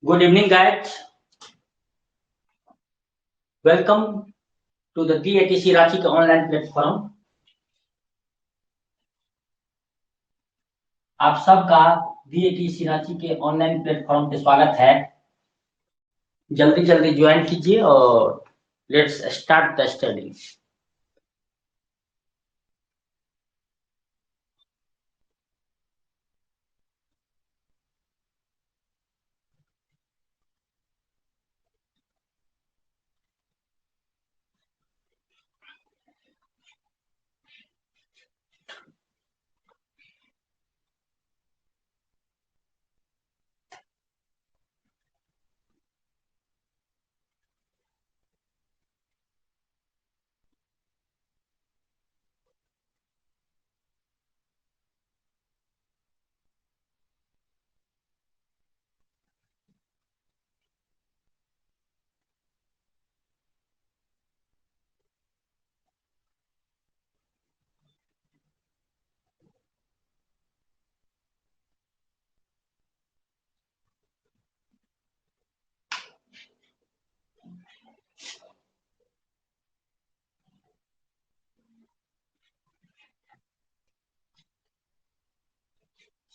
Good evening, guys. Welcome to the DATC Ranchi के online platform. आप सबका DATC रांची के ऑनलाइन प्लेटफॉर्म पे स्वागत है। जल्दी जल्दी ज्वाइन कीजिए और let's start the study.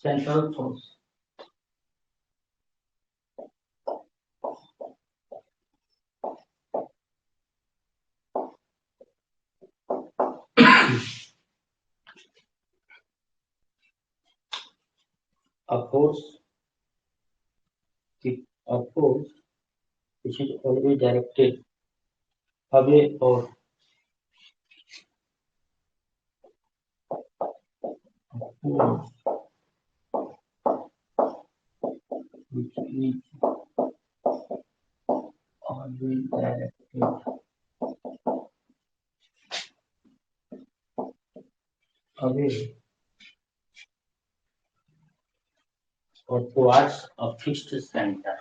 Central force a force which is always directed away or which is always directed away or towards a fixed center.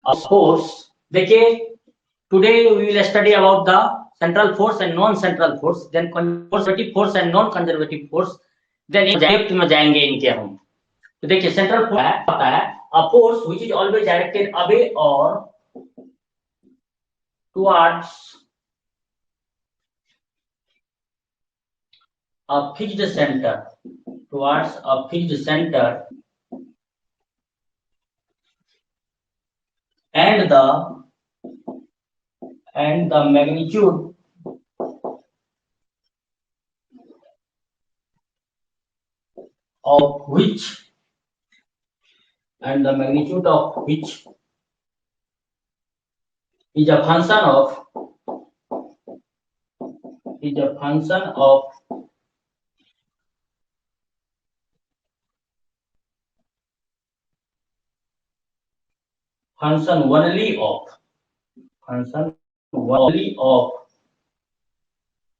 Of course, देखिए, today we will study about the central force and non-central force, then conservative force and non-conservative force, then effect में जाएंगे इनके हम। तो देखिए, central force होता है a force which is always directed away or towards a fixed center, and the magnitude of which is a function of function only of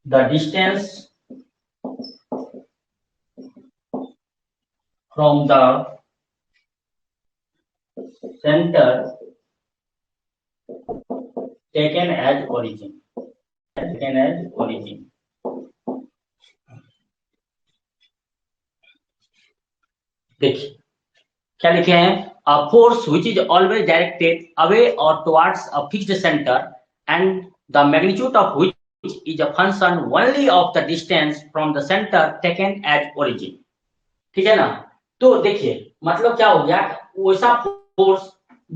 the distance from the center taken as origin. देखिए क्या लिखे हैं, a force which is always directed away or towards a fixed center and the magnitude of which is a function only of the distance from the center taken as origin. ठीक है ना। तो देखिए मतलब क्या हो गया, वैसा फोर्स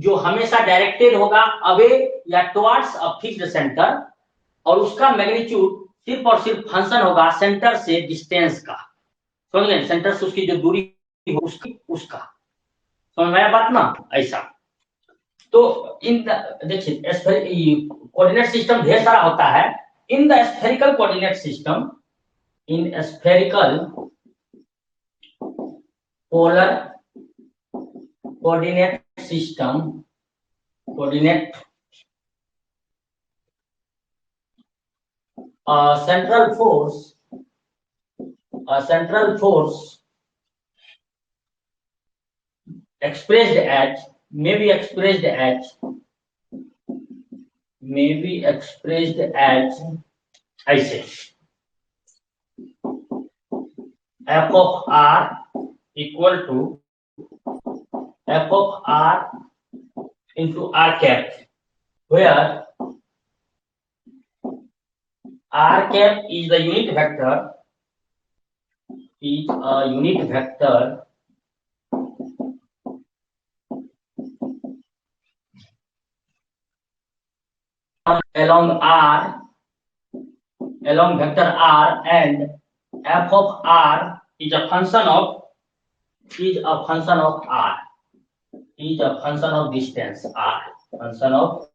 जो हमेशा डायरेक्टेड होगा अवे या टुवर्ड्स अ फिक्स्ड सेंटर और उसका मैग्नीट्यूड सिर्फ और सिर्फ फंक्शन होगा सेंटर से डिस्टेंस का। समझ गए, सेंटर से उसकी जो दूरी उसका समझ में आया बात ना। ऐसा तो इन देखिए कोऑर्डिनेट सिस्टम ढेर सारा होता है। In the spherical coordinate system, in spherical polar coordinate system, a central force expressed as may be expressed as ऐसे f of r equal to f of r into r cap, where r cap is the unit vector, is a unit vector along r, along vector r, and f of r is a function of r, is a function of distance r, function of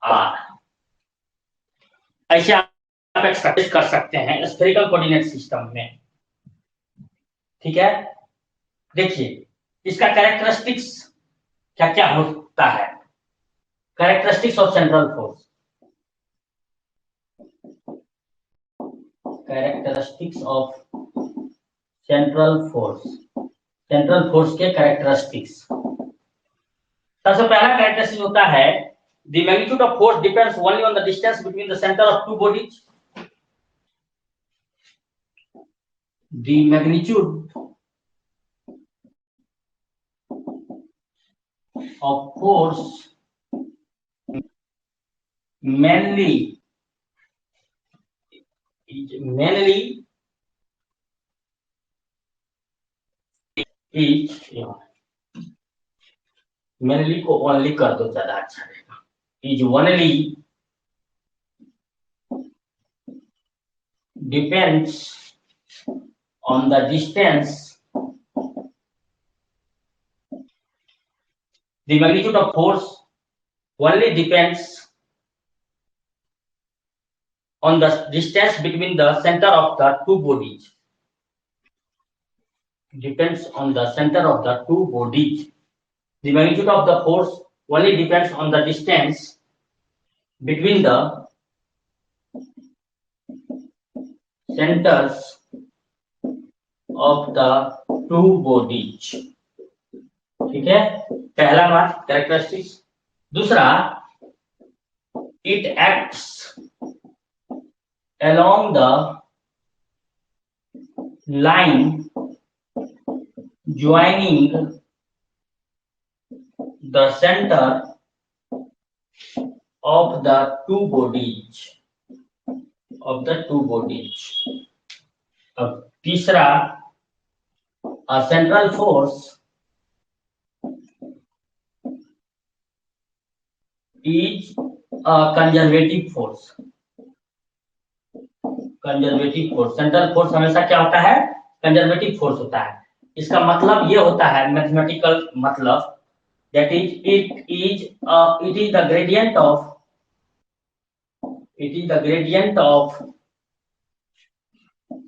r. ऐसे आप express कर सकते हैं spherical coordinate system में, ठीक है। देखिए इसका कैरेक्टरिस्टिक्स क्या क्या होता है। Characteristics of central force, characteristics of central force, central force के कैरेक्टरिस्टिक्स। सबसे पहला कैरेक्टरिस्टिक होता है the magnitude of force depends only on the distance between the center of two bodies. The magnitude of force mainly को only कर दो, ज्यादा अच्छा रहेगा। is only depends on the distance, the magnitude of force only depends on the distance between the center of the two bodies, depends on the center of the two bodies. The magnitude of the force only depends on the distance between the centers of the two bodies, ठीक है। पहला बात characteristics. दूसरा, it acts along the line joining the center of the two bodies, of the two bodies. अब तीसरा, a central force is a conservative force, conservative force. Central force हमेशा क्या होता है, कंजर्वेटिव फोर्स होता है। इसका मतलब ये होता है, मैथमेटिकल मतलब, that is it is the gradient of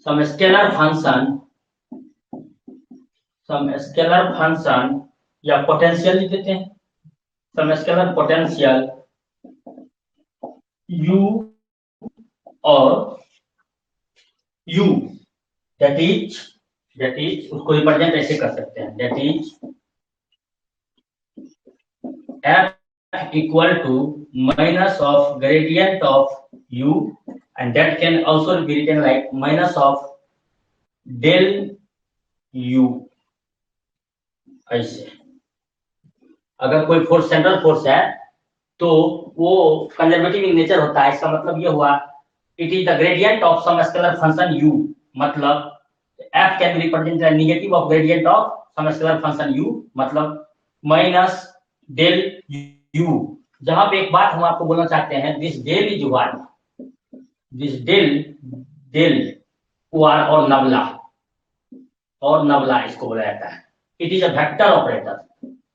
some scalar function या पोटेंशियल लिख देते हैं, some scalar potential u और u, that is उसको रिप्रेजेंट ऐसे कर सकते हैं, that is f equal to minus of gradient of u, and that can also be written like minus of del u। ऐसे अगर कोई फोर्स सेंट्रल फोर्स है तो वो कंजर्वेटिव इन नेचर होता है। इसका मतलब ये हुआ it is the gradient of some scalar function u, मतलब f can be represented as negative of gradient of some scalar function u, मतलब minus del u। जहां पे एक बात हम आपको बोलना चाहते हैं, this del is what, this del और नबला इसको बोला जाता है। it is a vector operator,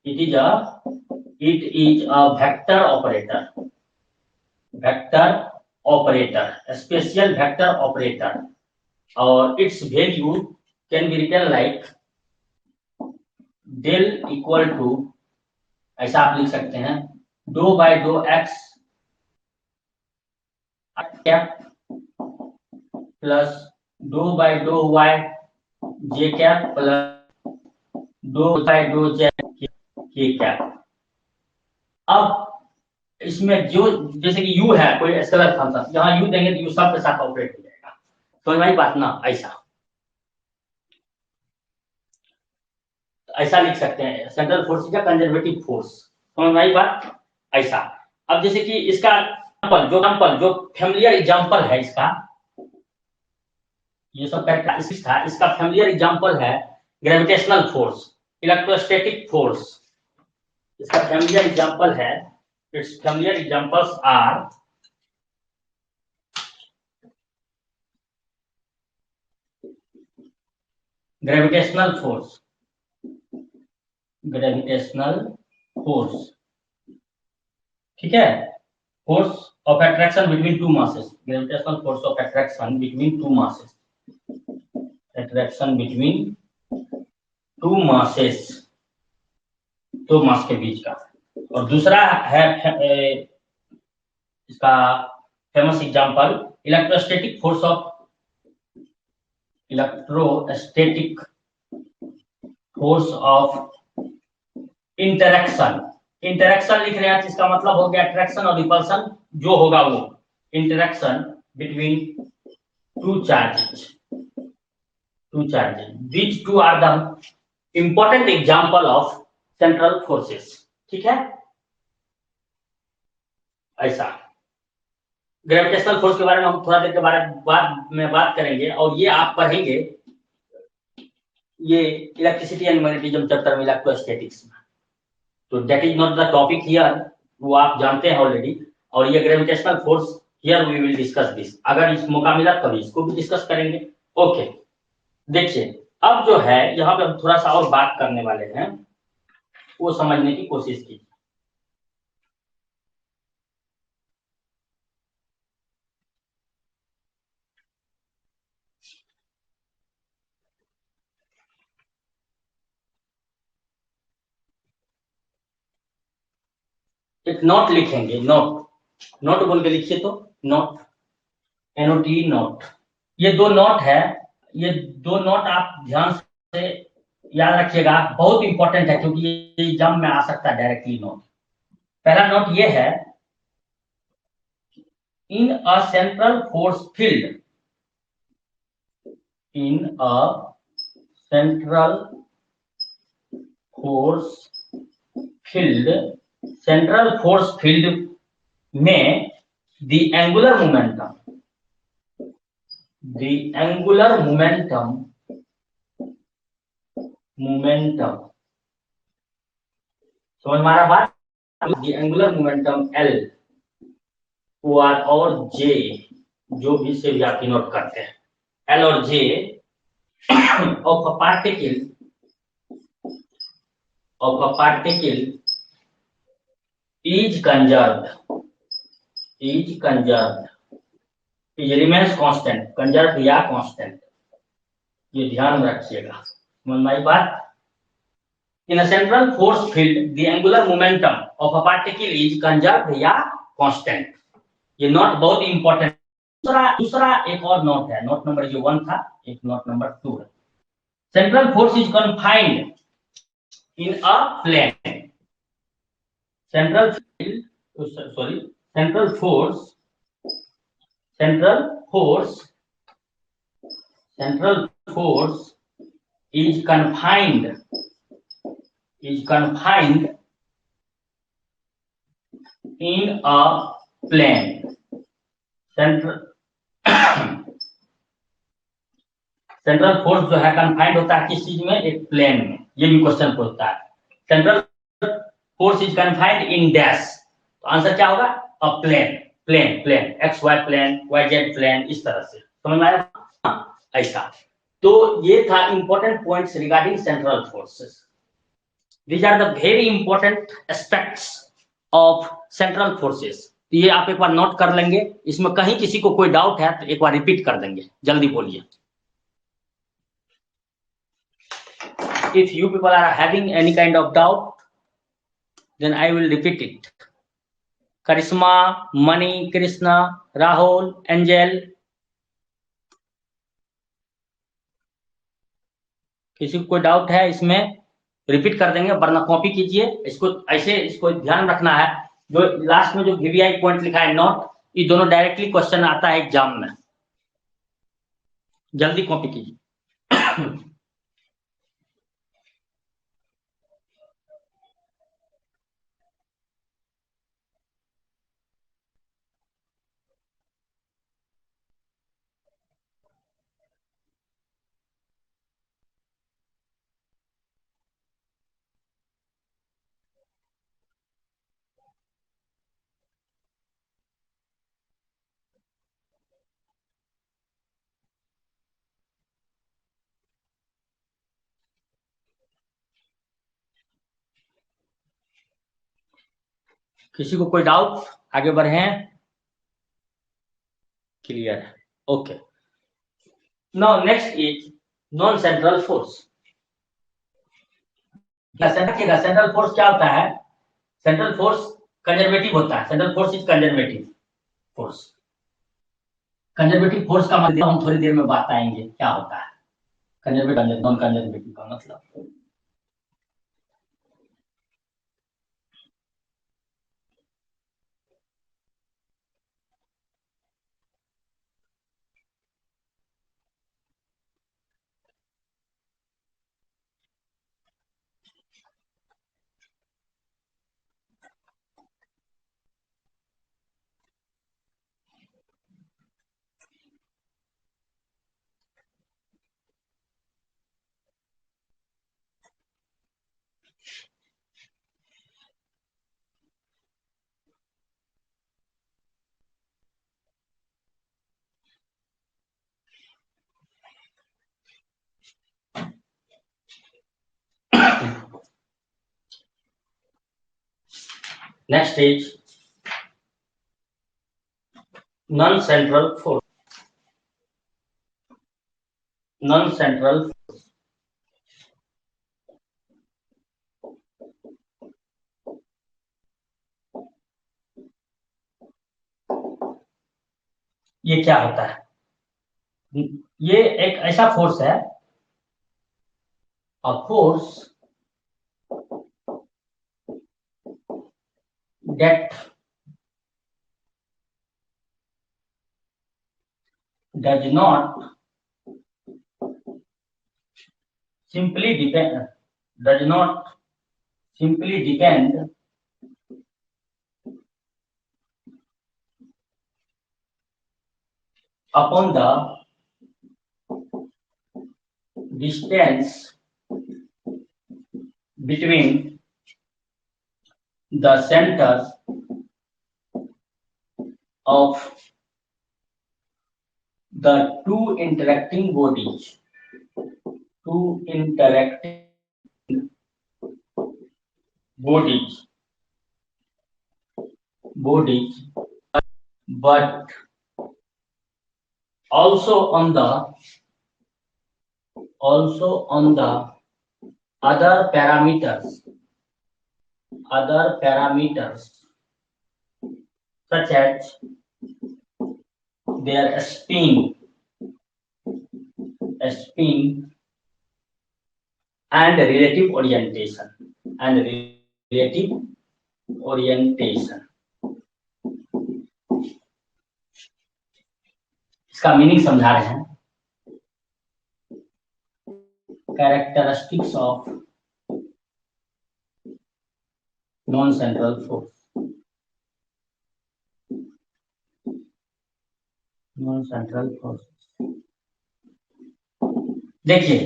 it is a vector operator, a special vector operator, और its value can be written like del equal to, ऐसा आप लिख सकते हैं, dou by dou x cap plus dou by dou y j cap plus dou by dou z k cap। अब इसमें जो जैसे कि u है कोई स्केलर फंक्शन, जहां u देंगे तो u सब के साथ ऑपरेट हो जाएगा, समझ में आई बात ना। ऐसा ऐसा लिख सकते हैं, central force is a conservative force. समझ में आई बात? ऐसा। अब जैसे कि इसका जो फैमिलियर एग्जांपल है इसका, ये सब कैरेक्टरिस्टिक्स था, इसका फैमिलियर एग्जांपल है ग्रेविटेशनल फोर्स, इलेक्ट्रोस्टैटिक फोर्स। इसका फैमिलियर एग्जांपल है, it's familiar examples are gravitational force, ठीक है, force of attraction between two masses, gravitational force of attraction between two masses, attraction between two masses, दो mass के बीच का। और दूसरा है इसका famous example electrostatic force of interaction. Interaction लिख रहे हैं, इसका मतलब हो गया अट्रैक्शन और रिपल्शन, जो होगा वो interaction between two charges, these two are the important example of central forces। ठीक है, ऐसा। ग्रेविटेशनल फोर्स के बारे में हम थोड़ा देर के बाद में बात करेंगे, और ये आप पढ़ेंगे ये इलेक्ट्रिसिटी एंड मैग्नेटिज्म चैप्टर में, इलेक्ट्रोस्टैटिक्स में। तो that is not the topic here, वो आप जानते हैं ऑलरेडी। और ये gravitational force here we will discuss this, अगर इस मौका मिला तभी इसको भी डिस्कस करेंगे। ओके, देखिए अब जो है यहाँ पे हम थोड़ा सा और बात करने वाले हैं, वो समझने की कोशिश कीजिए। एक नोट लिखेंगे, नोट बोल के लिखिए, तो नोट, NOT, नोट। ये दो नोट है, ये दो नोट आप ध्यान से याद रखिएगा, बहुत इंपॉर्टेंट है, क्योंकि ये एग्जाम में आ सकता है डायरेक्टली नोट। पहला नोट ये है, in a central force field, in a central force field, central force field में the angular momentum समझ में आ रहा बात? the angular momentum L, OR और J, जो भी से भी आप नोट करते हैं, L और J of a particle is conserved, it remains constant, conserved या constant, ये ध्यान रखिएगा। समझ में आई बात? In a central force field, the angular momentum of a particle is conserved या constant। ये नोट बहुत इंपॉर्टेंट। दूसरा एक और नोट है, नोट नंबर जो 1 था, एक नोट नंबर 2 है। Central force is confined in a plane, central force is confined in a plane, central force जो है कन्फाइंड होता है किस चीज में? एक प्लेन में। ये भी क्वेश्चन पूछता है, central force is confined in dash, तो आंसर क्या होगा? A plane, x y plane, y z plane, इस तरह से। समझ में आया? ऐसा। तो ये था important points regarding central forces. These are the very important aspects of central forces। ये आप एक बार नोट कर लेंगे, इसमें कहीं किसी को कोई डाउट है तो एक बार रिपीट कर देंगे, जल्दी बोलिए। If you people are having any kind of doubt, then I will repeat it। Karishma, Mani, Krishna, Rahul, Angel, किसी को कोई डाउट है इसमें रिपीट कर देंगे, वरना कॉपी कीजिए इसको। ऐसे इसको ध्यान रखना है, जो लास्ट में जो VVI पॉइंट लिखा है नोट, ये दोनों डायरेक्टली क्वेश्चन आता है एग्जाम में, जल्दी कॉपी कीजिए। किसी को कोई डाउट? आगे बढ़े? क्लियर है, okay. Now next is non central force. Central force क्या होता है? सेंट्रल फोर्स कंजर्वेटिव होता है। Central force is conservative force. Conservative force का मतलब हम थोड़ी देर में बात आएंगे क्या होता है कंजर्वेटिव नॉन कंजर्वेटिव का मतलब। Next is non central force. Non central ये क्या होता है? ये एक ऐसा फोर्स है, a force that does not simply depend upon the distance between the centers of the two interacting bodies. Two interacting bodies, but also on the other parameters such as their spin and relative orientation इसका meaning समझा रहे हैं। Characteristics of non central force. देखिए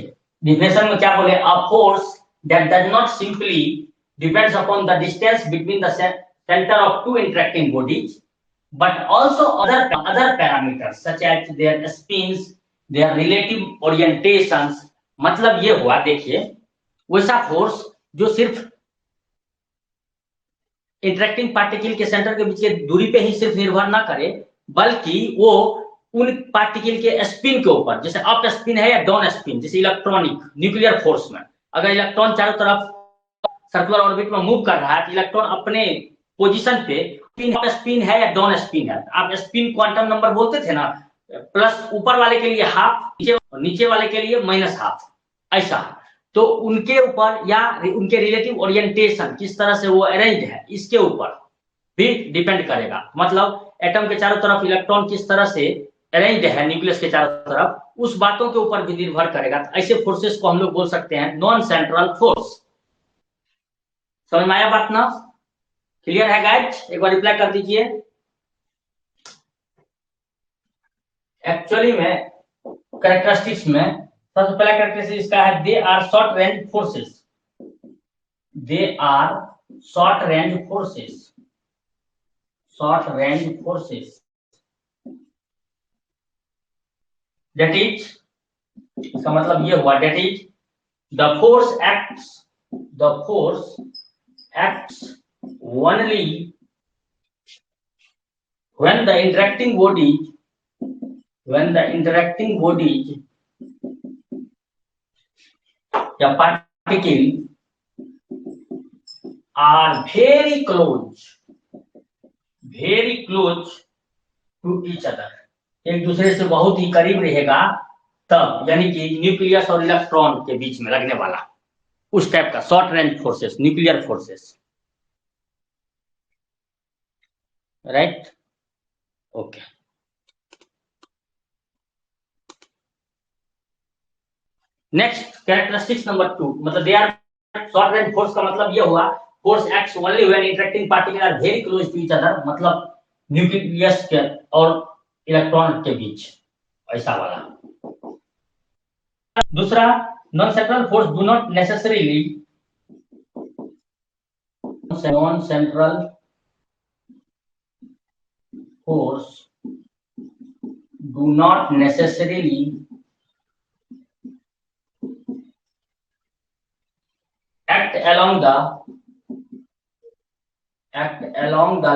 definition में क्या बोले, a force that does not simply depends upon the distance between the centre of two interacting bodies but also other parameters such as their spins, their relative orientations। मतलब ये हुआ, देखिए वैसा force जो सिर्फ इंटरेक्टिंग पार्टिकल के centre के बीच की दूरी पे ही सिर्फ निर्भर ना करे, बल्कि वो उन पार्टिकल के स्पिन के ऊपर, जैसे अप स्पिन है या डाउन स्पिन, जैसे इलेक्ट्रॉनिक न्यूक्लियर फोर्स में अगर इलेक्ट्रॉन चारों तरफ सर्कुलर ऑर्बिट में मूव कर रहा है तो इलेक्ट्रॉन अपने पोजीशन पे स्पिन है या डाउन स्पिन है। आप स्पिन क्वांटम नंबर बोलते थे ना, प्लस ऊपर वाले के लिए हाफ, नीचे वाले के लिए माइनस हाफ, ऐसा। तो उनके ऊपर या उनके रिलेटिव ओरिएंटेशन किस तरह से वो अरेंज है इसके ऊपर भी डिपेंड करेगा। मतलब एटम के चारों तरफ इलेक्ट्रॉन किस तरह से अरेंज्ड है न्यूक्लियस के चारों तरफ, उस बातों के ऊपर भी निर्भर करेगा। तो ऐसे फोर्सेस को हम लोग बोल सकते हैं नॉन सेंट्रल फोर्स। समझ में आया बात ना? क्लियर है गाइज? एक बार रिप्लाई कर दीजिए। एक्चुअली में कैरेक्टरिस्टिक्स में सबसे पहला कैरेक्टरिस्टिक इसका है they are short range forces. That is, इसका मतलब ये हुआ, that is the force acts only when the interacting bodies the particle are very close to each other, एक दूसरे से बहुत ही करीब रहेगा तब, यानी कि न्यूक्लियस और इलेक्ट्रॉन के बीच में लगने वाला उस टाइप का short range forces, nuclear forces, right. Okay, next characteristics number 2, मतलब they are short range force का मतलब ये हुआ force acts only when interacting particle are very close to each other, मतलब न्यूक्लियस के और इलेक्ट्रॉन के बीच, ऐसा वाला। दूसरा, non central force do not necessarily act along the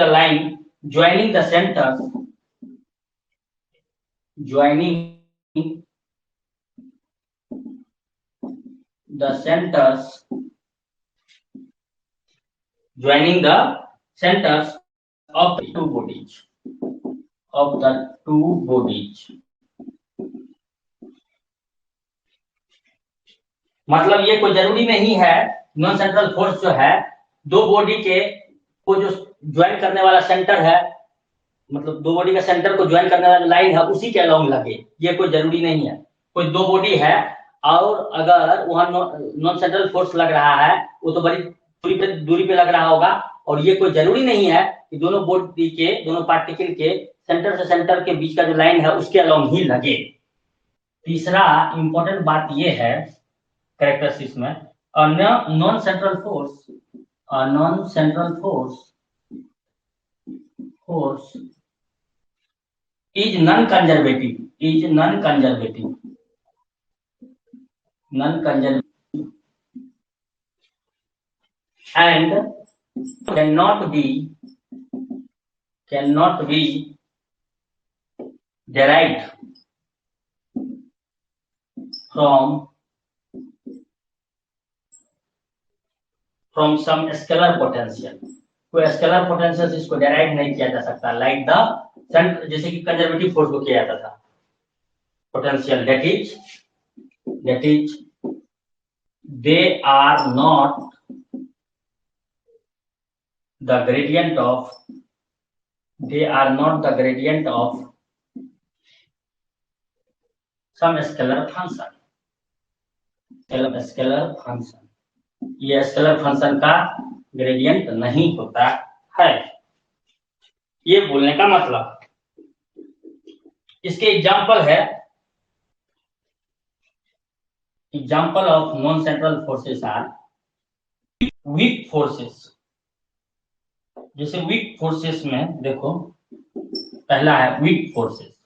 line joining the centers of the two bodies, मतलब ये कोई जरूरी नहीं है नॉन सेंट्रल फोर्स जो है दो बॉडी के को जो ज्वाइन करने वाला सेंटर है, मतलब दो बॉडी का सेंटर को ज्वाइन करने वाला लाइन है उसी के अलोंग लगे, ये कोई जरूरी नहीं है। कोई दो बॉडी है और अगर वहां नॉन सेंट्रल फोर्स लग रहा है वो तो बड़ी दूरी पे लग रहा होगा, और ये कोई जरूरी नहीं है कि दोनों बॉडी के, दोनों पार्टिकल के सेंटर से सेंटर के बीच का जो लाइन है उसके अलोंग ही लगे। तीसरा इंपॉर्टेंट बात ये है कैरेक्टरिस्टिक्स में, non central force is non-conservative and cannot be derived from some scalar potential, कोई स्केलर पोटेंशियल से इसको डेराइव नहीं किया जा सकता, लाइक द जैसे कि कंजर्वेटिव फोर्स को किया जाता था potential, that is they are not the gradient of some scalar function, ये स्केलर फंक्शन का ग्रेडियंट नहीं होता है, ये बोलने का मतलब। इसके example of non central forces are weak forces. जैसे वीक फोर्सेस में देखो, पहला है वीक फोर्सेस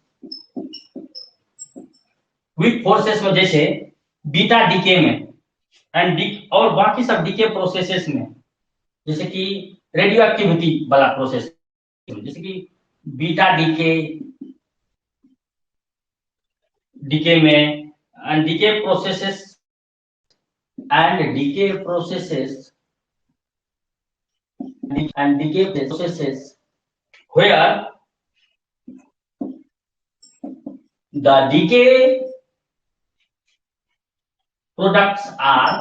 में जैसे बीटा डीके में और बाकी सब डीके प्रोसेसेस में, जैसे कि रेडियो एक्टिविटी वाला प्रोसेस, जैसे कि बीटा डीके में and decay processes where the decay products are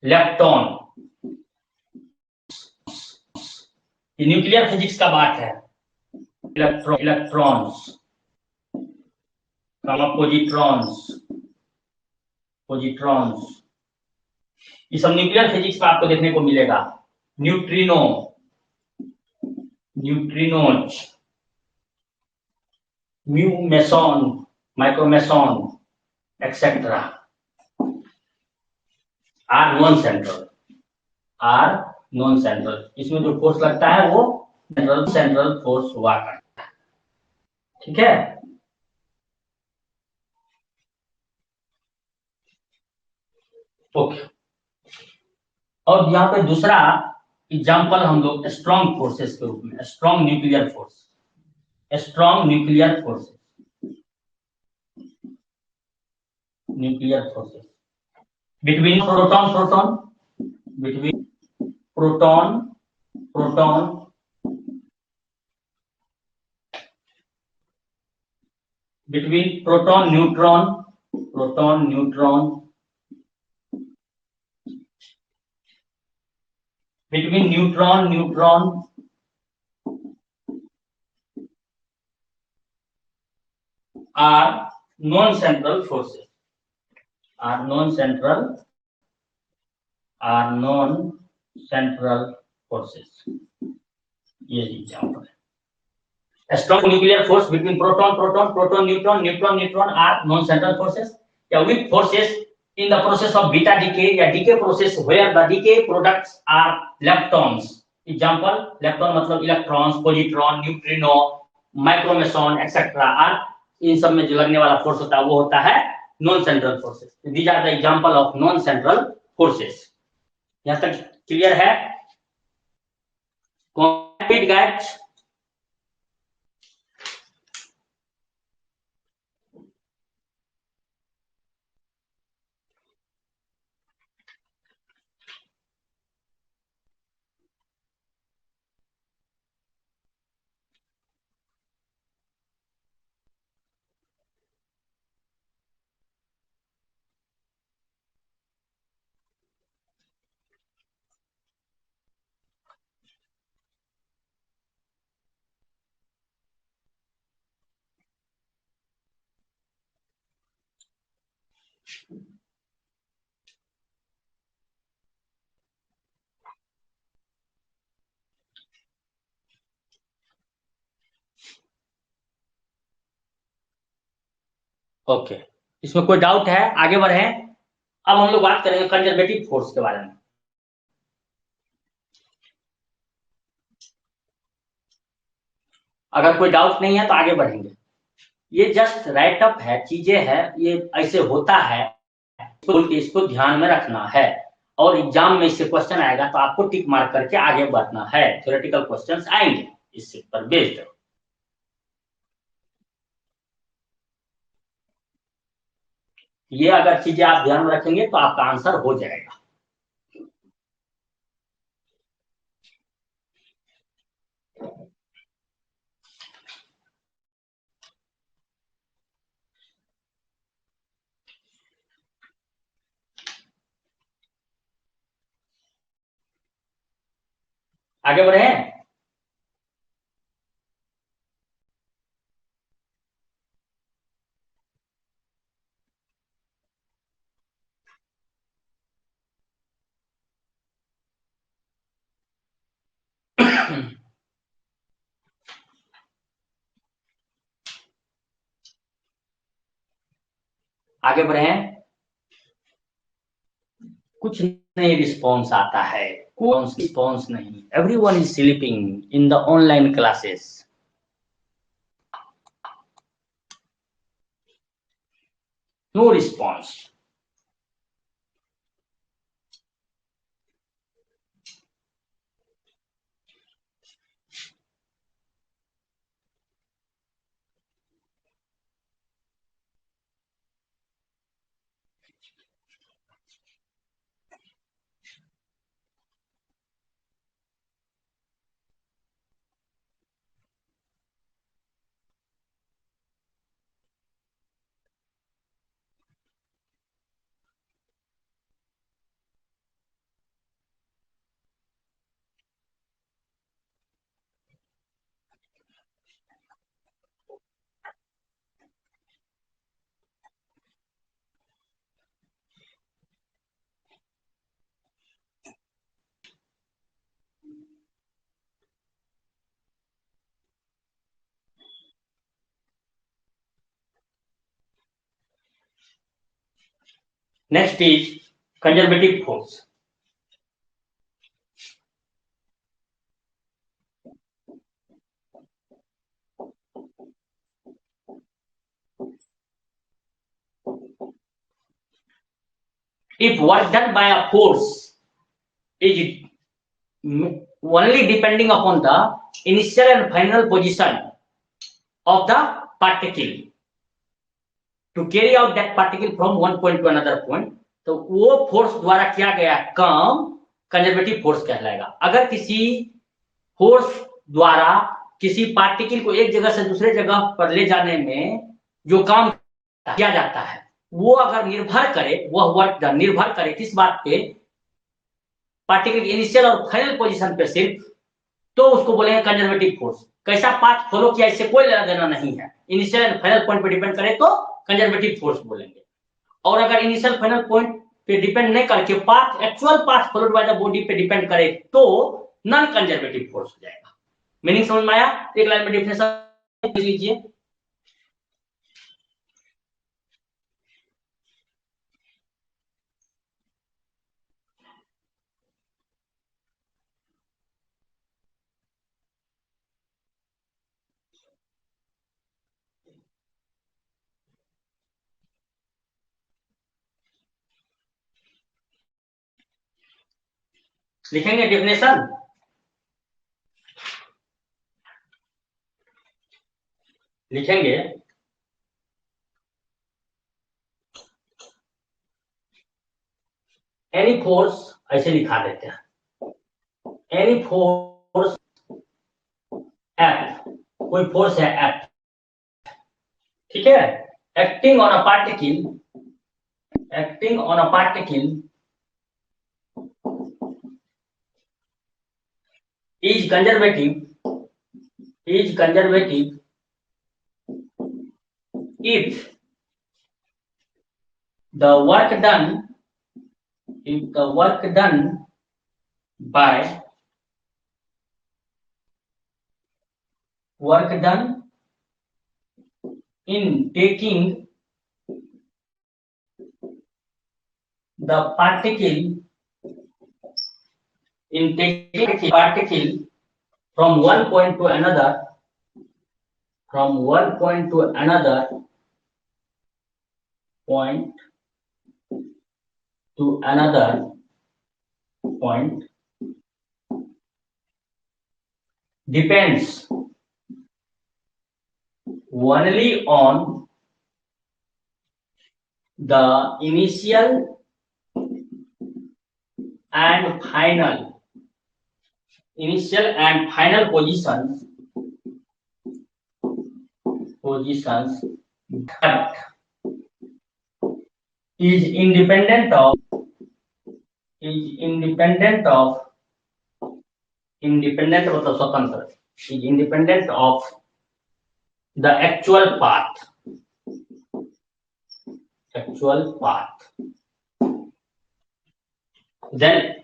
lepton। ये न्यूक्लियर फिजिक्स का बात है, इलेक्ट्रॉन्स, पोजिट्रॉन्स, ये सब न्यूक्लियर फिजिक्स में आपको देखने को मिलेगा। Neutrinos, mu meson, micromeson etcetera are non central. इसमें जो फोर्स लगता है वो सेंट्रल फोर्स हुआ करता है, ठीक है। ओके। और यहाँ पे दूसरा एग्जाम्पल हम लोग स्ट्रॉन्ग फोर्सेस के रूप में, strong nuclear force, strong nuclear forces, nuclear forces between proton proton, between proton proton between proton neutron, proton neutron, between neutron neutron are non-central forces, are non-central, are non-central forces. ये example है। Strong nuclear force between proton proton, proton neutron, neutron neutron are non-central forces. Yeah, weak forces in the process of beta decay, या decay process where the decay products are leptons. Example, lepton मतलब electrons, positron, neutrino, micromeson, etc. are इन सब में जो लगने वाला force होता है वो होता है non central forces. These are the example of non-central forces. यहाँ तक क्लियर है? Complete guys. ओके, इसमें कोई डाउट है? आगे बढ़े। अब हम लोग बात करेंगे कंजर्वेटिव फोर्स के बारे में। अगर कोई डाउट नहीं है तो आगे बढ़ेंगे। ये जस्ट राइट अप है, चीजें है, ये ऐसे होता है, इसको ध्यान में रखना है और एग्जाम में इससे क्वेश्चन आएगा तो आपको टिक मार करके आगे बढ़ना है। थ्योरेटिकल क्वेश्चंस आएंगे इससे पर बेस्ड। ये अगर चीजें आप ध्यान में रखेंगे तो आपका आंसर हो जाएगा। आगे बढ़े। आगे बढ़े। कुछ नहीं रिस्पॉन्स आता है, कोई रिस्पॉन्स नहीं। Everyone is sleeping in the online classes. No response. Next is conservative force. if work done by a force is only depending upon the initial and final position of the particle to carry out that particle from one point to another point, तो वो force द्वारा किया गया काम conservative force कहलाएगा। अगर किसी force द्वारा किसी पार्टिकल को एक जगह से दूसरे जगह पर ले जाने में जो काम किया जाता है वो अगर निर्भर करे, वह वर्क निर्भर करे किस बात पे, पार्टिकल इनिशियल और फाइनल पोजीशन पे सिर्फ, तो उसको बोलेंगे कंजर्वेटिव फोर्स। कैसा पाथ फॉलो किया इससे कोई लेना देना नहीं है, इनिशियल एंड फाइनल पॉइंट पे डिपेंड करे तो कंजर्वेटिव फोर्स बोलेंगे। और अगर इनिशियल फाइनल पॉइंट पे डिपेंड नहीं करके path actual path followed by the body पे डिपेंड करे तो नॉन कंजर्वेटिव फोर्स हो जाएगा। मीनिंग समझ में आया? एक लाइन में डेफिनेशन लिख लीजिए। लिखेंगे डेफिनेशन, लिखेंगे एनी फोर्स, ऐसे लिखा देते हैं, एनी फोर्स एफ, कोई फोर्स है एफ, ठीक है, acting on a particle, acting on a particle is conservative if the work done by in taking the particle from one point to another point depends only on the initial and final positions that is independent of मतलब स्वतंत्र, is independent of the actual path, then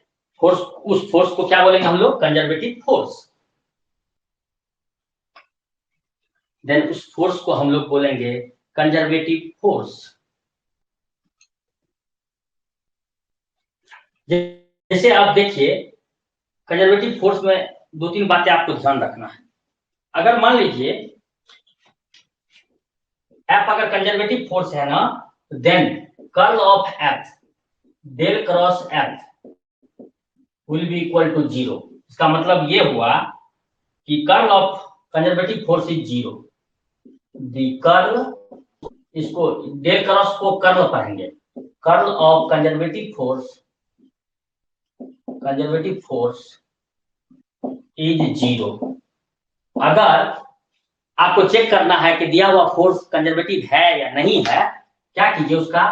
force, उस force को क्या बोलेंगे हम लोग? Conservative force. Then उस force को हम लोग बोलेंगे कंजर्वेटिव फोर्स। जैसे आप देखिए कंजर्वेटिव फोर्स में दो तीन बातें आपको ध्यान रखना है। अगर मान लीजिए एफ अगर कंजर्वेटिव फोर्स है ना, then curl of F del cross F will be equal to 0। इसका मतलब ये हुआ कि curl of conservative force is 0। The curl, इसको डेल क्रॉस को कर्ल पढ़ेंगे, curl of conservative force is 0। अगर आपको चेक करना है कि दिया हुआ फोर्स कंजर्वेटिव है या नहीं है, क्या कीजिए, उसका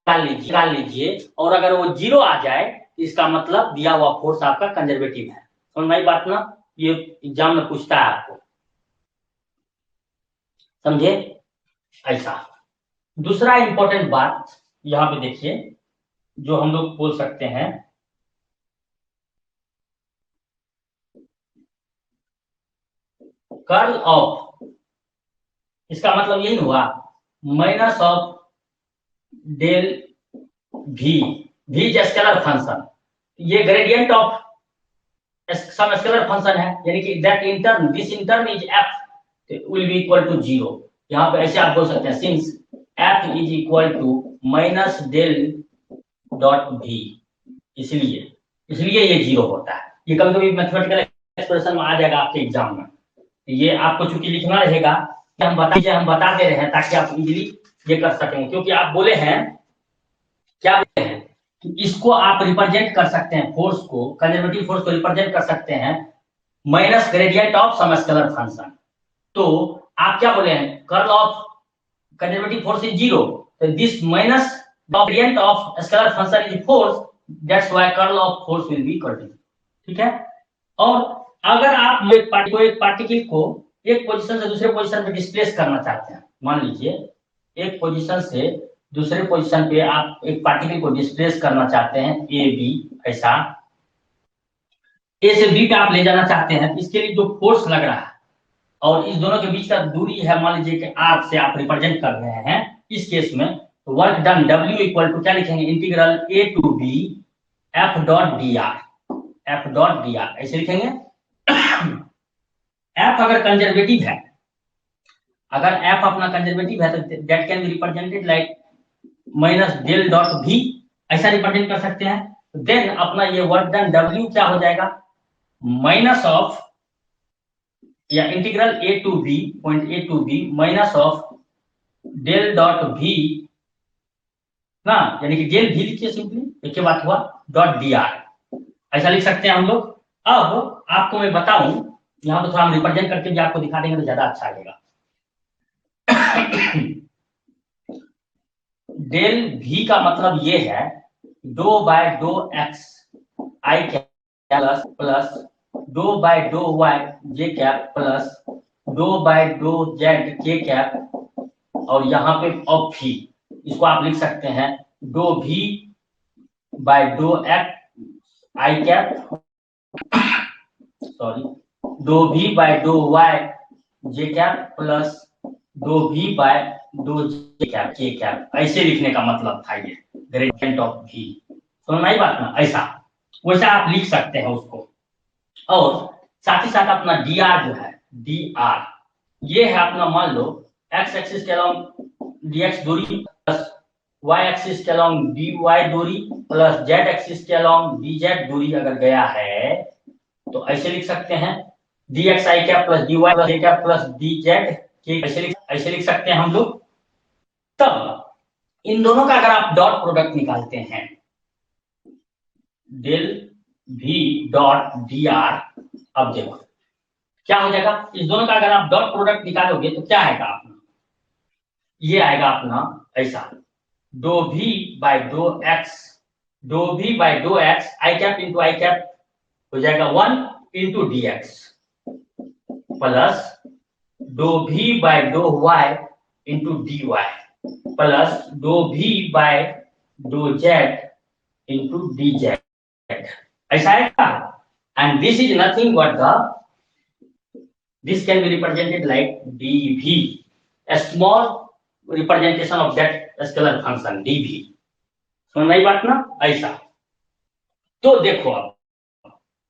निकाल लीजिए, और अगर वो 0 आ जाए इसका मतलब दिया हुआ फोर्स आपका कंजर्वेटिव है। समझ में आई बात ना? ये एग्जाम में पूछता है आपको, समझे? ऐसा। दूसरा इंपॉर्टेंट बात यहां पे देखिए जो हम लोग बोल सकते हैं, कर्ल ऑफ, इसका मतलब यही हुआ minus of del V, V scalar function, ये gradient of some scalar function है, यानी कि that in turn, this in turn is F will be equal to 0। यहाँ पे ऐसे आप बोल सकते हैं since F is equal to minus del dot V, इसलिए ये 0 होता है। ये कभी कभी मैथमेटिकल एक्सप्रेशन में आ जाएगा आपके एग्जाम में, ये आपको चूंकि लिखना रहेगा कि हम बता दे रहे हैं ताकि आप इजीली ये कर सकें, क्योंकि आप बोले हैं क्या बोले हैं कि इसको आप रिप्रेजेंट कर सकते हैं, फोर्स को, कंजर्वेटिव फोर्स को रिप्रेजेंट कर सकते हैं minus gradient of some scalar function. तो आप क्या बोले हैं, curl of conservative force is 0, तो this minus gradient of scalar function is force, that's why curl of force will be equal to, ठीक है। और अगर आप एक पार्टिकल को एक पोजीशन से दूसरे पोजीशन पे डिस्प्लेस करना चाहते हैं, मान लीजिए एक पोजीशन से दूसरे पोजीशन पे आप एक पार्टिकल को डिस्प्लेस करना चाहते हैं ए बी, ऐसा ए से बी पे आप ले जाना चाहते हैं, इसके लिए जो फोर्स लग रहा है और इस दोनों के बीच का दूरी है, मान लीजिए कि आर से आप रिप्रेजेंट कर रहे हैं, इस केस में work done W equal to क्या लिखेंगे, integral A to B F dot dr, ऐसे लिखेंगे। F अगर कंजर्वेटिव है, अगर F अपना कंजर्वेटिव है तो that can be represented like minus del dot V, ऐसा रिप्रेजेंट कर सकते हैं। देन अपना ये वर्क डन W क्या हो जाएगा, माइनस ऑफ या integral A to B, point A to B minus of del dot V ना, यानी कि डेल V लिखिए सिंपली, एक बात हुआ, डॉट dr, ऐसा लिख सकते हैं हम लोग। अब आपको मैं बताऊं, यहाँ पे थोड़ा हम रिप्रेजेंट करके भी आपको दिखा देंगे तो ज्यादा अच्छा लगेगा। डेल V का मतलब ये है डो बाय डो x i कैप प्लस डो बाय डो y j कैप प्लस डो बाय डो z k कैप, और यहाँ पे ऑफ V, इसको आप लिख सकते हैं डो V बाय डो x i कैप, सॉरी, डो V बाय डो y j कैप प्लस डो V बाय डो j कैप k कैप, ऐसे लिखने का मतलब था ये ग्रेडियंट ऑफ V। समझ में आई बात ना, ऐसा वैसा आप लिख सकते हैं उसको। और साथ ही साथ अपना dr जो है, dr ये है अपना, मान लो x एक्सिस के अलोंग dx दूरी प्लस y एक्सिस के अलोंग dy दूरी प्लस z एक्सिस के अलोंग dz दूरी अगर गया है तो ऐसे लिख सकते हैं dx i cap plus dy plus j cap plus dz, ऐसे लिख सकते हैं हम लोग। तब इन दोनों का अगर आप डॉट प्रोडक्ट निकालते हैं, डेल V डॉट dr, अब देखो क्या हो जाएगा, इस दोनों का अगर आप डॉट प्रोडक्ट निकालोगे तो क्या आएगा अपना, ये आएगा अपना ऐसा, डो V बाय डो x i cap into i cap हो जाएगा 1 इंटू dx प्लस डो V बाय डो y इंटू dy प्लस डो V बाय डो z इंटू dz, ऐसा है। And this is nothing but this can be represented like dv, a small representation of that scalar function dv। समझ में आई बात ना, ऐसा। तो देखो अब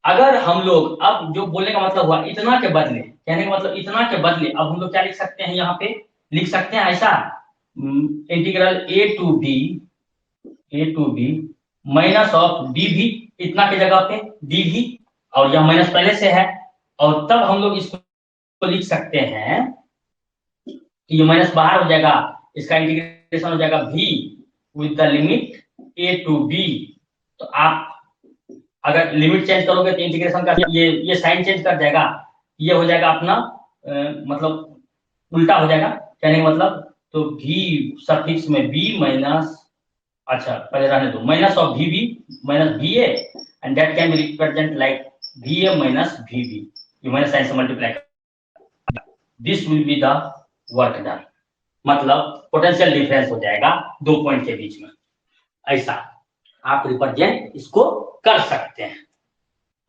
अगर हम लोग, अब जो बोलने का मतलब हुआ इतना के बदले, कहने का मतलब इतना के बदले अब हम लोग क्या लिख सकते हैं, यहाँ पे लिख सकते हैं ऐसा, integral a to b minus of dv, इतना के जगह पे dv, और यह माइनस पहले से है, और तब हम लोग इसको लिख सकते हैं कि ये माइनस बाहर हो जाएगा, इसका इंटीग्रेशन हो जाएगा v with the limit a to b। तो आप अगर लिमिट चेंज करोगे तो इंटीग्रेशन का ये साइन चेंज कर जाएगा, ये हो जाएगा अपना मतलब उल्टा हो जाएगा, कहने का मतलब, तो v सफिक्स में b माइनस, अच्छा पहले रहने दो, minus of vb minus va, and that can B represent like va minus vb, ये माइनस साइन से multiply, this will be the work done, मतलब पोटेंशियल डिफरेंस हो जाएगा दो पॉइंट के बीच में, ऐसा आप रिप्रेजेंट इसको कर सकते हैं,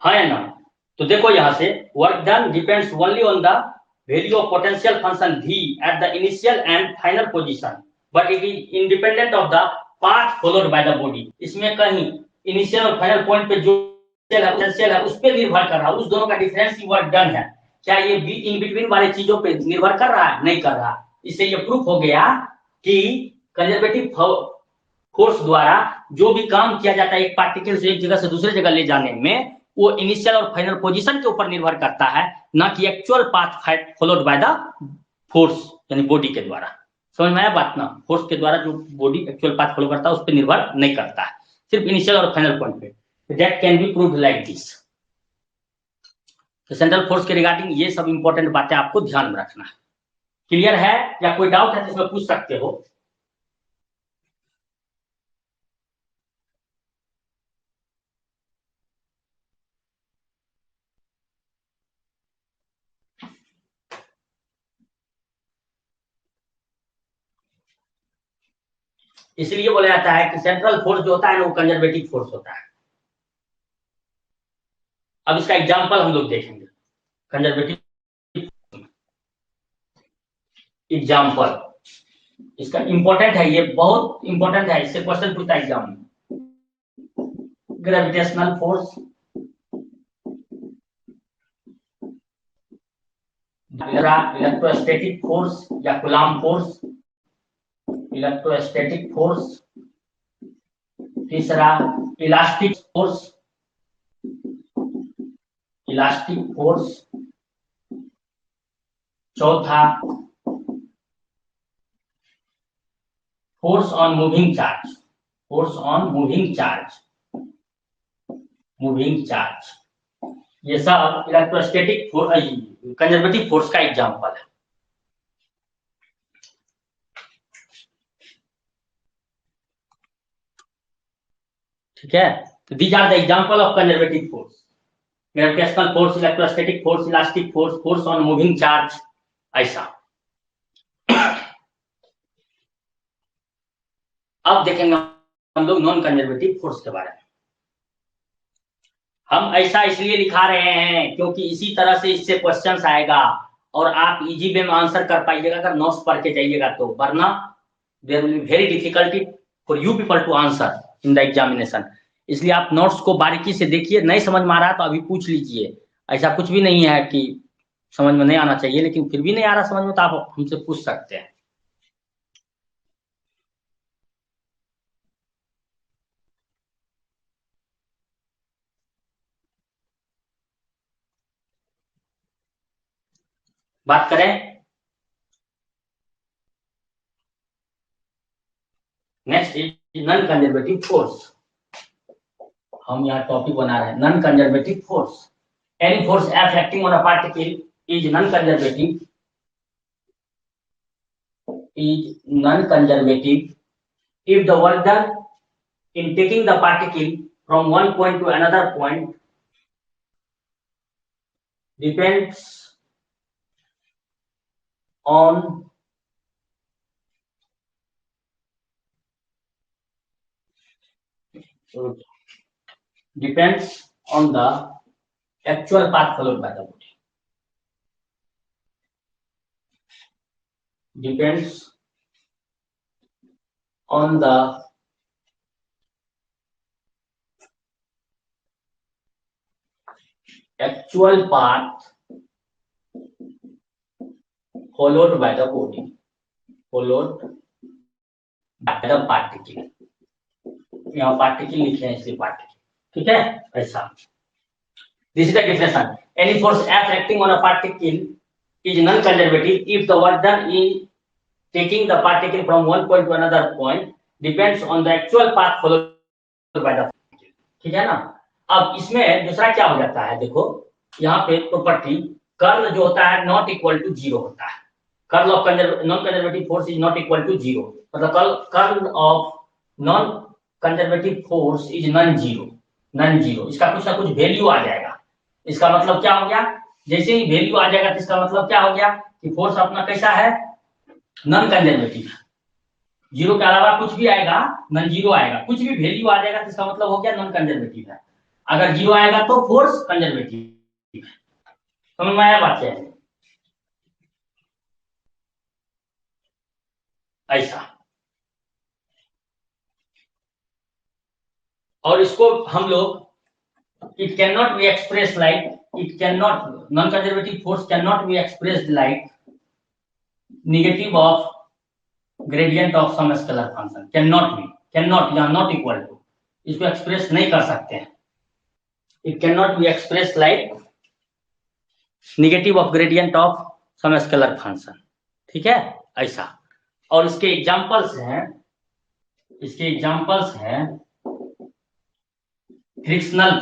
है ना। तो देखो यहाँ से work done depends only on the value of potential function v at the initial and final position, but it is independent of the path followed by the body. इसमें कहीं इनिशियल और फाइनल पॉइंट पे जो potential है उस पर निर्भर कर रहा है, उस दोनों का डिफरेंस ही वर्क डन है। क्या ये बी इन बिटवीन वाले चीजों पे निर्भर कर रहा है? नहीं कर रहा। इससे ये प्रूफ हो गया कि कंजर्वेटिव फोर्स द्वारा जो भी काम किया जाता है एक पार्टिकल से एक जगह से दूसरे जगह ले जाने में, वो इनिशियल और फाइनल पोजीशन के ऊपर निर्भर करता है, ना कि actual path followed by the force यानी बॉडी के द्वारा। समझ में आया बात ना? फोर्स के द्वारा जो बॉडी एक्चुअल पाथ फॉलो करता है उस पर निर्भर नहीं करता है, सिर्फ इनिशियल और फाइनल पॉइंट पे। That can be proved like this. तो सेंट्रल फोर्स के रिगार्डिंग ये सब इंपॉर्टेंट बातें आपको ध्यान में रखना है। क्लियर है या कोई डाउट है तो इसमें पूछ सकते हो। इसलिए बोला जाता है कि सेंट्रल फोर्स जो होता है ना वो कंजर्वेटिव फोर्स होता है। अब इसका एग्जांपल हम लोग देखेंगे। कंजर्वेटिव एग्जांपल इसका इंपॉर्टेंट है, ये बहुत इंपॉर्टेंट है, इससे क्वेश्चन पूछता है एग्जाम में। ग्रेविटेशनल फोर्स, इलेक्ट्रोस्टैटिक फोर्स या कूलॉम फोर्स, इलेक्ट्रोस्टैटिक फोर्स। तीसरा इलास्टिक फोर्स, इलास्टिक फोर्स। चौथा force on moving charge, force on moving charge, moving charge. ये सब इलेक्ट्रोस्टैटिक कंजर्वेटिव फोर्स का एग्जांपल है। ठीक है, तो these are the example of conservative force. Gravitational force, electrostatic force, elastic force, force on moving charge, ऐसा। अब देखेंगे हम लोग नॉन कंजर्वेटिव फोर्स के बारे में। हम ऐसा इसलिए लिखा रहे हैं क्योंकि इसी तरह से इससे क्वेश्चंस आएगा और आप इजी वे में आंसर कर पाइएगा अगर नोट्स पढ़ के जाइएगा तो, वरना there will be very difficulty for you people to answer in the examination. इसलिए आप नोट्स को बारीकी से देखिए, नहीं समझ में आ रहा है तो अभी पूछ लीजिए। ऐसा कुछ भी नहीं है कि समझ में नहीं आना चाहिए, लेकिन फिर भी नहीं आ रहा समझ में तो आप हमसे पूछ सकते हैं। बात करें next is non conservative force. हम यहाँ टॉपिक बना रहे हैं non conservative force. Any force F acting on a particle is non-conservative, if the work done in taking the particle from one point to another point depends on the actual path followed by the body. Depends on the actual path followed by the body, followed by the particle. यहाँ particle लिखे हैं इसलिए particle, ठीक है ऐसा। This is the definition. Any force F acting on a particle is non-conservative if the work done in taking the particle from one point to another point depends on the actual path followed by the particle. ठीक है ना? अब इसमें दूसरा क्या हो जाता है, देखो यहाँ पे प्रॉपर्टी कर्ल जो होता है नॉट इक्वल टू जीरो होता है। Curl of non conservative force is not equal to zero, मतलब curl of non conservative force is non zero, non zero. इसका कुछ ना कुछ वैल्यू आ जाएगा। इसका मतलब क्या हो गया, जैसे ही वैल्यू आ जाएगा तो इसका मतलब क्या हो गया कि फोर्स अपना कैसा है, नॉन कंजर्वेटिव। जीरो के अलावा कुछ भी आएगा नॉन जीरो आएगा, कुछ भी वैल्यू आ जाएगा तो इसका मतलब हो गया नॉन कंजर्वेटिव है। अगर जीरो आएगा तो फोर्स कंजर्वेटिव है। समझ में आया बात है? ऐसा। और इसको हम लोग it cannot be expressed like, it cannot, non-conservative force cannot be expressed like negative of gradient of some scalar function, cannot be, can not या नॉट इक्वल टू, इसको एक्सप्रेस नहीं कर सकते हैं। It can not be express like negative of gradient of some scalar function, ठीक है ऐसा। और इसके एग्जांपल्स हैं फ्रिक्शनल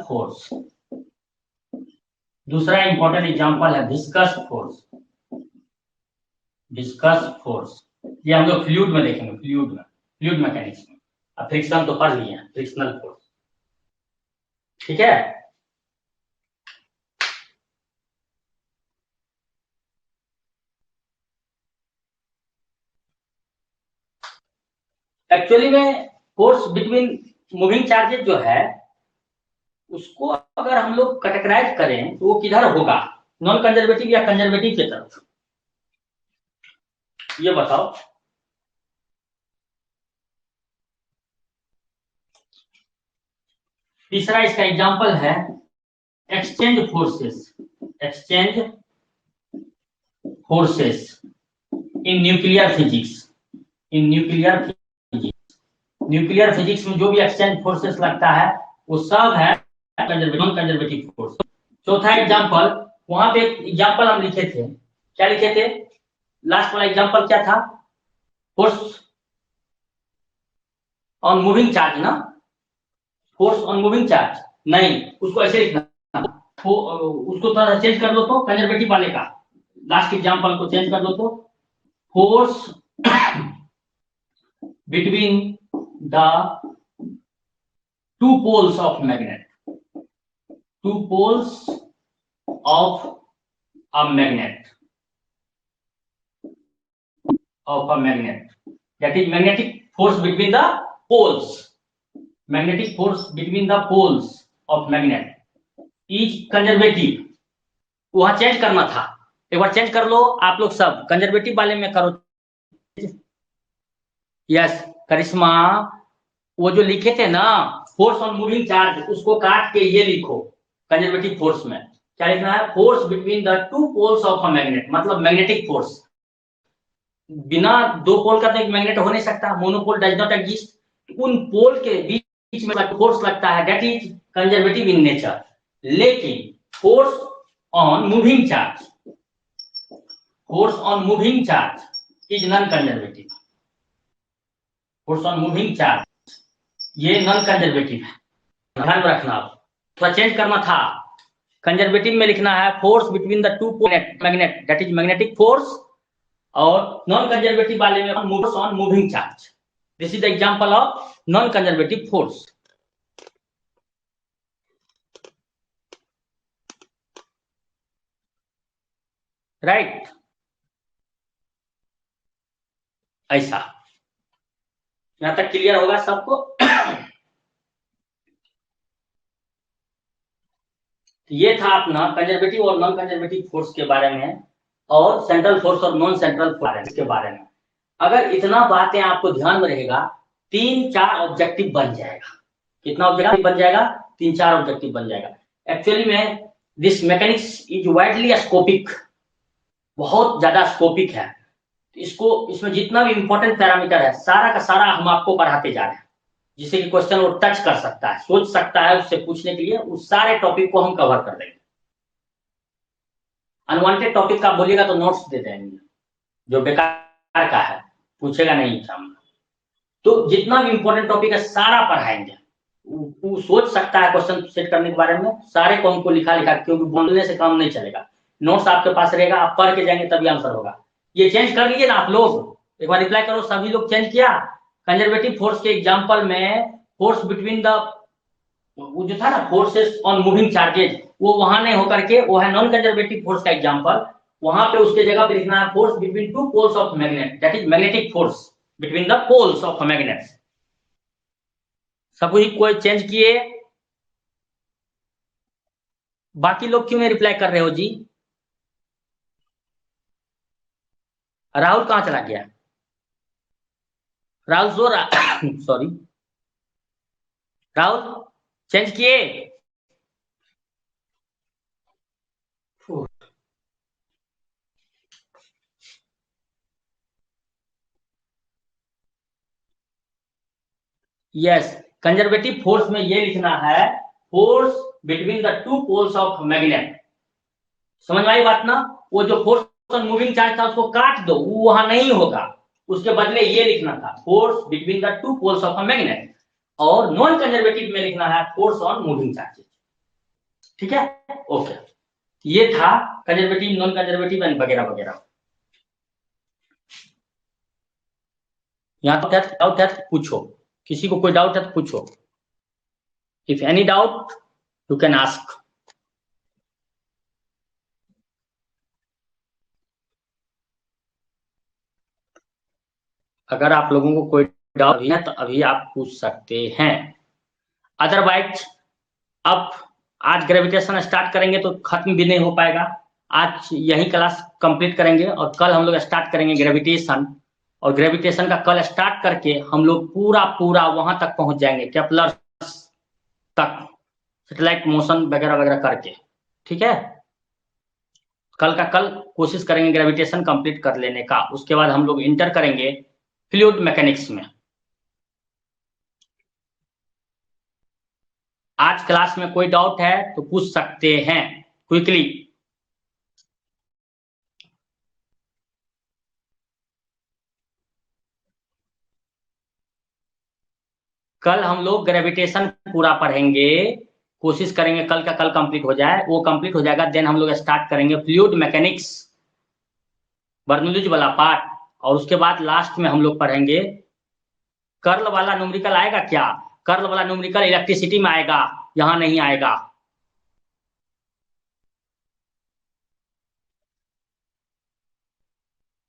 फोर्स। दूसरा इंपॉर्टेंट एग्जांपल है विस्कस फोर्स। ये हम लोग फ्लूइड में देखेंगे, फ्लूइड मैकेनिक्स में। अब फ्रिक्शन तो पढ़ लिए हैं, फ्रिक्शनल फोर्स, ठीक है। एक्चुअली में फोर्स बिटवीन मूविंग चार्जेस जो है उसको अगर हम लोग कैटेगराइज करें तो वो किधर होगा, नॉन कंजर्वेटिव या कंजर्वेटिव की तरफ, ये बताओ। तीसरा इसका एग्जांपल है exchange forces in nuclear physics में जो भी एक्सचेंज फोर्सेस लगता है वो सब है नॉन कंजर्वेटिव फोर्स। चौथा एग्जांपल, वहां पे एग्जांपल हम लिखे थे, क्या लिखे थे, लास्ट वाला एग्जांपल क्या था, फोर्स ऑन मूविंग चार्ज ना, फोर्स ऑन मूविंग चार्ज नहीं, उसको ऐसे लिखना, उसको थोड़ा सा चेंज कर दो तो कंजर्वेटिव वाले का लास्ट एग्जांपल को चेंज कर दो तो force between the two poles of magnet that is magnetic force between the poles of magnet is conservative। वहां चेंज करना था, एक बार चेंज कर लो आप लोग सब, कंजर्वेटिव वाले में करो। यस करिश्मा, वो जो लिखे थे ना फोर्स ऑन मूविंग चार्ज, उसको काट के ये लिखो कंजर्वेटिव फोर्स में क्या लिखना है, force between the two poles of a magnet, मतलब मैग्नेटिक फोर्स। बिना दो पोल का तो एक मैग्नेट हो नहीं सकता, मोनोपोल डज नॉट एग्जिस्ट। उन पोल के बीच में फोर्स लगता है, that is conservative in nature. लेकिन force on moving charge is non conservative. Force on moving charge ये नॉन कंजर्वेटिव है, ध्यान में रखना। आप थोड़ा चेंज करना था, कंजर्वेटिव में लिखना है force between the to magnet, that is magnetic force, और नॉन कंजर्वेटिव वाले में force on moving charge. This is the example of non conservative force, right. ऐसा यहां तक क्लियर होगा सबको। ये था अपना कंजर्वेटिव और नॉन कंजर्वेटिव फोर्स के बारे में, और सेंट्रल फोर्स और नॉन सेंट्रल फोर्स के बारे में। अगर इतना बातें आपको ध्यान में रहेगा, 3-4 ऑब्जेक्टिव बन जाएगा। कितना ऑब्जेक्टिव बन जाएगा, 3-4 ऑब्जेक्टिव बन जाएगा। एक्चुअली में दिस मैकेनिक्स इज वाइडली स्कोपिक, बहुत ज्यादा स्कोपिक है। इसमें जितना भी इंपॉर्टेंट पैरामीटर है सारा का सारा हम आपको पढ़ाते जा रहे हैं, जिससे कि क्वेश्चन वो टच कर सकता है, सोच सकता है उससे पूछने के लिए, उस सारे टॉपिक को हम कवर कर देंगे। अनवांटेड टॉपिक का बोलिएगा तो नोट्स दे देंगे, जो बेकार का है पूछेगा नहीं एग्जाम में। तो जितना भी इंपॉर्टेंट टॉपिक है सारा पढ़ाएंगे। वो सोच सकता है क्वेश्चन सेट करने के बारे में, सारे को हमको लिखा, क्योंकि बोलने से काम नहीं चलेगा। नोट्स आपके पास रहेगा, आप पढ़ के जाएंगे तभी आंसर होगा। ये चेंज कर लीजिए ना आप लोग, एक बार रिप्लाई करो, सभी लोग चेंज किया। कंजर्वेटिव फोर्स के एग्जांपल में फोर्स बिटवीन द, वो जो था ना फोर्सेस ऑन मूविंग चार्जेज, वो वहां नहीं होकर के वो है नॉन कंजर्वेटिव फोर्स का एग्जांपल। वहां पे उसके जगह पे लिखना है force between two poles of magnet, that is magnetic force between the poles of magnet. सब कोई चेंज किए, बाकी लोग क्यों नहीं रिप्लाई कर रहे हो जी? राहुल कहां चला गया? राहुल सो रहा सॉरी, राहुल चेंज किए? यस, कंजर्वेटिव फोर्स में ये लिखना है, force between the two poles of magnet. समझ में आई बात ना? वो जो फोर्स ऑन मूविंग चार्ज था उसको काट दो, वो वहां नहीं होगा, उसके बदले ये लिखना था, force between the two poles of a magnet. और नॉन कंजर्वेटिव में लिखना है, फोर्स ऑन मूविंग चार्जेस। ठीक है, ओके। ये था कंजर्वेटिव, नॉन कंजर्वेटिव एंड वगैरह वगैरह। यहाँ तो डाउट है तो पूछो, किसी को कोई डाउट है तो पूछो। If any doubt you can ask. अगर आप लोगों को कोई डाउट है तो अभी आप पूछ सकते हैं, अदरवाइज अब आज ग्रेविटेशन स्टार्ट करेंगे तो खत्म भी नहीं हो पाएगा। आज यही क्लास कंप्लीट करेंगे और कल हम लोग स्टार्ट करेंगे ग्रेविटेशन, और ग्रेविटेशन का कल स्टार्ट करके हम लोग पूरा पूरा वहां तक पहुंच जाएंगे, केपलर तक, सैटेलाइट मोशन वगैरह वगैरह करके। ठीक है, कल का कल कोशिश करेंगे ग्रेविटेशन कंप्लीट कर लेने का, उसके बाद हम लोग इंटर करेंगे फ्लूइड मैकेनिक्स में। आज क्लास में कोई डाउट है तो पूछ सकते हैं क्विकली। कल हम लोग ग्रेविटेशन पूरा पढ़ेंगे, कोशिश करेंगे कल का कल कंप्लीट हो जाए, वो कंप्लीट हो जाएगा देन हम लोग स्टार्ट करेंगे फ्लूइड मैकेनिक्स, बर्नौलीज वाला पार्ट। और उसके बाद लास्ट में हम लोग पढ़ेंगे कर्ल वाला न्यूमेरिकल आएगा क्या, कर्ल वाला न्यूमेरिकल इलेक्ट्रिसिटी में आएगा, यहां नहीं आएगा।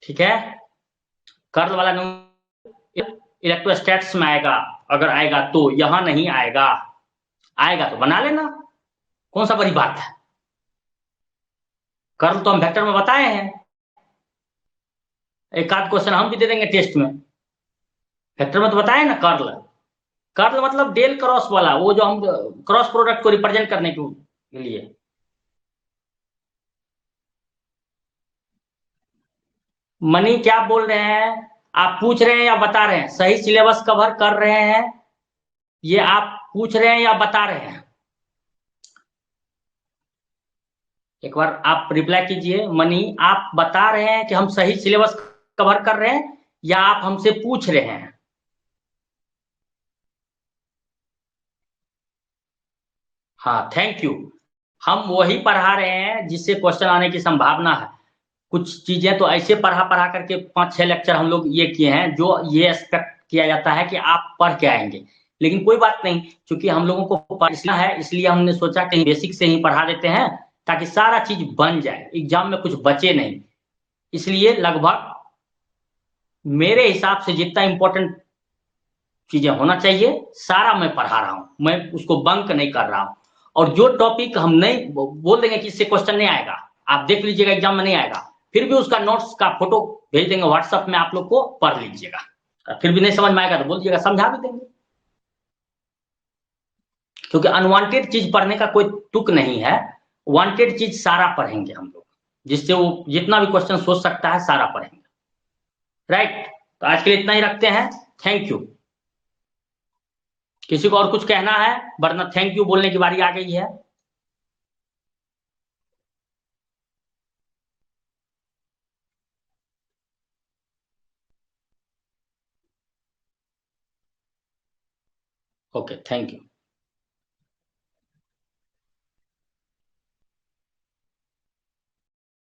ठीक है, कर्ल वाला इलेक्ट्रोस्टैट्स में आएगा, अगर आएगा तो, यहां नहीं आएगा। आएगा तो बना लेना, कौन सा बड़ी बात है। कर्ल तो हम वेक्टर में बताए हैं, एक आध क्वेश्चन हम भी दे देंगे टेस्ट में। वेक्टर में तो बताए ना कर्ल, कर्ल मतलब डेल क्रॉस वाला, वो जो हम क्रॉस प्रोडक्ट को रिप्रेजेंट करने के लिए। मनी क्या बोल रहे हैं, आप पूछ रहे हैं या बता रहे हैं? सही सिलेबस कवर कर रहे हैं, ये आप पूछ रहे हैं या बता रहे हैं? एक बार आप रिप्लाई कीजिए। मनी, आप बता रहे हैं कि हम सही सिलेबस कवर कर रहे हैं, या आप हमसे पूछ रहे हैं? हाँ, थैंक यू। हम वही पढ़ा रहे हैं जिससे क्वेश्चन आने की संभावना है। कुछ चीजें तो ऐसे पढ़ा पढ़ा करके 5-6 लेक्चर हम लोग ये किए हैं जो ये एक्सपेक्ट किया जाता है कि आप पढ़ के आएंगे, लेकिन कोई बात नहीं, क्योंकि हम लोगों को पढ़ना है इसलिए हमने सोचा कि बेसिक से ही पढ़ा देते हैं, ताकि सारा चीज बन जाए, एग्जाम में कुछ बचे नहीं। इसलिए लगभग मेरे हिसाब से जितना इंपॉर्टेंट चीजें होना चाहिए सारा मैं पढ़ा रहा हूं, मैं उसको बंक नहीं कर रहा हूं। और जो टॉपिक हम नहीं बोल देंगे कि इससे क्वेश्चन नहीं आएगा, आप देख लीजिएगा एग्जाम में नहीं आएगा, फिर भी उसका नोट्स का फोटो भेज देंगे व्हाट्सएप में, आप लोग को पढ़ लीजिएगा। फिर भी नहीं समझ में आएगा तो बोल दीजिएगा, समझा भी देंगे। क्योंकि अनवांटेड चीज पढ़ने का कोई तुक नहीं है, वांटेड चीज सारा पढ़ेंगे हम लोग, जिससे वो जितना भी क्वेश्चन सोच सकता है सारा पढ़ेंगे। राइट, तो आज के लिए इतना ही रखते हैं। Thank you. किसी को और कुछ कहना है, वरना थैंक यू बोलने की बारी आ गई है। Okay, thank you.